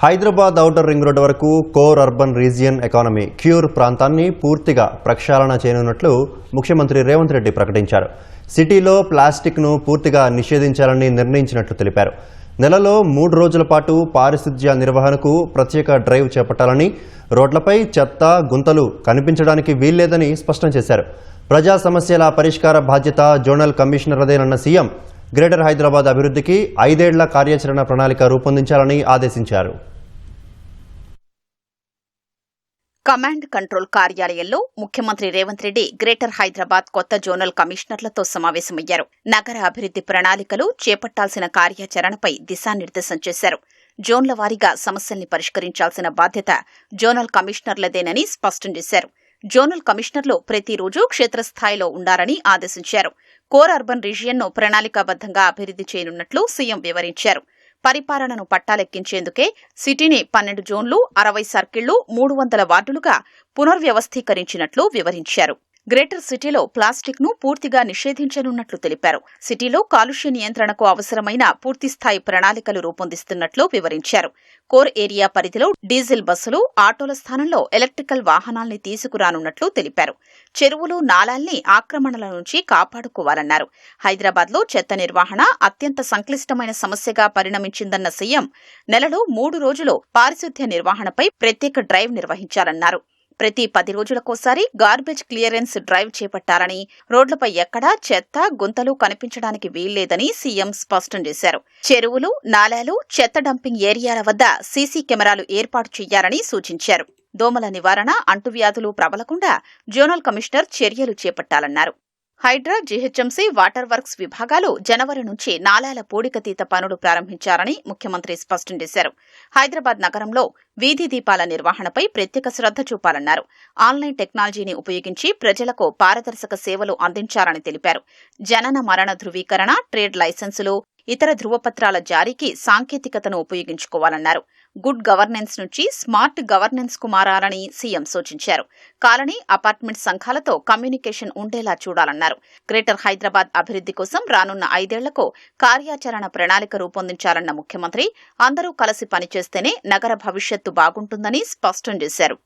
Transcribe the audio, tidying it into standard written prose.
Hyderabad outer ring road వరకు core urban region economy cure ప్రాంతాన్ని పూర్తిగా ప్రక్షాళన చేయనున్నట్లు ముఖ్యమంత్రి రేవంత్ రెడ్డి ప్రకటించారు. సిటీలో ప్లాస్టిక్ను పూర్తిగా నిషేధించాలని నిర్ణయించినట్లు తెలిపారు. నెలలో 3 రోజుల పాటు పారిశుధ్య నిర్వహణకు ప్రత్యేక డ్రైవ్ చేపట్టాలని, రోడ్లపై చెత్త గుంతలు కనిపించడానికి వీల్లేదని స్పష్టం చేశారు. ప్రజా సమస్యల పరిష్కార బాధ్యత జోనల్ కమిషనర్దేనన్న సీఎం గ్రేటర్ హైదరాబాద్ అభివృద్ధికి 5 ఏళ్ల కార్యాచరణ ప్రణాళిక రూపొందించాలని ఆదేశించారు. కమాండ్ కంట్రోల్ కార్యాలయంలో ముఖ్యమంత్రి రేవంత్ రెడ్డి గ్రేటర్ హైదరాబాద్ కొత్త జోనల్ కమిషనర్లతో సమావేశమయ్యారు. నగర అభివృద్ది ప్రణాళికలు చేపట్టాల్సిన కార్యాచరణపై దిశానిర్దేశం చేశారు. జోన్ల వారీగా సమస్యల్ని పరిష్కరించాల్సిన బాధ్యత జోనల్ కమిషనర్లదేనని స్పష్టం చేశారు. జోనల్ కమిషనర్లు ప్రతిరోజు క్షేత్రస్థాయిలో ఉండాలని ఆదేశించారు. కోర్ అర్బన్ రీజియన్ను ప్రణాళికాబద్దంగా అభివృద్ది చేయనున్నట్లు సీఎం వివరించారు. పరిపాలనను పట్టాలెక్కించేందుకే సిటీని 12 జోన్లు, 60 సర్కిళ్లు, 300 వార్డులుగా పునర్వ్యవస్థీకరించినట్లు వివరించారు. గ్రేటర్ సిటీలో ప్లాస్టిక్ ను పూర్తిగా నిషేధించనున్నట్లు తెలిపారు. సిటీలో కాలుష్య నియంత్రణకు అవసరమైన పూర్తిస్థాయి ప్రణాళికలు రూపొందిస్తున్నట్లు వివరించారు. కోర్ ఏరియా పరిధిలో డీజిల్ బస్సులు, ఆటోల స్థానంలో ఎలక్ట్రికల్ వాహనాల్ని తీసుకురానున్నట్లు తెలిపారు. చెరువులు, నాలాల్ని ఆక్రమణల నుంచి కాపాడుకోవాలన్నారు. హైదరాబాద్లో చెత్త నిర్వహణ అత్యంత సంక్లిష్టమైన సమస్యగా పరిణమించిందన్న సీఎం నెలలో 3 రోజులు పారిశుధ్య నిర్వహణపై ప్రత్యేక డ్రైవ్ నిర్వహించాలన్నారు. ప్రతి 10 రోజులకోసారి గార్బేజ్ క్లియరెన్స్ డ్రైవ్ చేపట్టాలని, రోడ్లపై ఎక్కడా చెత్త గుంతలు కనిపించడానికి వీల్లేదని సీఎం స్పష్టం చేశారు. చెరువులు, నాలాలు, చెత్త డంపింగ్ ఏరియాల వద్ద సీసీ కెమెరాలు ఏర్పాటు చేయాలని సూచించారు. దోమల నివారణ, అంటువ్యాధులు ప్రబలకుండా జోనల్ కమిషనర్ చర్యలు చేపట్టాలన్నారు. హైడ్రా, జీహెచ్ఎంసీ, వాటర్ వర్క్స్ విభాగాలు జనవరి నుంచి నాలాల పూడికతీత పనులు ప్రారంభించారని ముఖ్యమంత్రి స్పష్టం చేశారు. హైదరాబాద్ నగరంలో వీధి దీపాల నిర్వహణపై ప్రత్యేక శ్రద్ధ చూపాలన్నారు. ఆన్లైన్ టెక్నాలజీని ఉపయోగించి ప్రజలకు పారదర్శక సేవలు అందించాలని తెలిపారు. జనన మరణ ధృవీకరణ, ట్రేడ్ లైసెన్సులు, ఇతర ధృవపత్రాల జారీకి సాంకేతికతను ఉపయోగించుకోవాలన్నారు. గుడ్ గవర్నెన్స్ నుంచి స్మార్ట్ గవర్నెన్స్ కు మారాలని సీఎం సూచించారు. కాలనీ, అపార్ట్మెంట్ సంఘాలతో కమ్యూనికేషన్ ఉండేలా చూడాలన్నారు. గ్రేటర్ హైదరాబాద్ అభివృద్ది కోసం రానున్న 5 ఏళ్లకు కార్యాచరణ ప్రణాళిక రూపొందించాలన్న ముఖ్యమంత్రి అందరూ కలిసి పనిచేస్తేనే నగర భవిష్యత్తు బాగుంటుందని స్పష్టం చేశారు.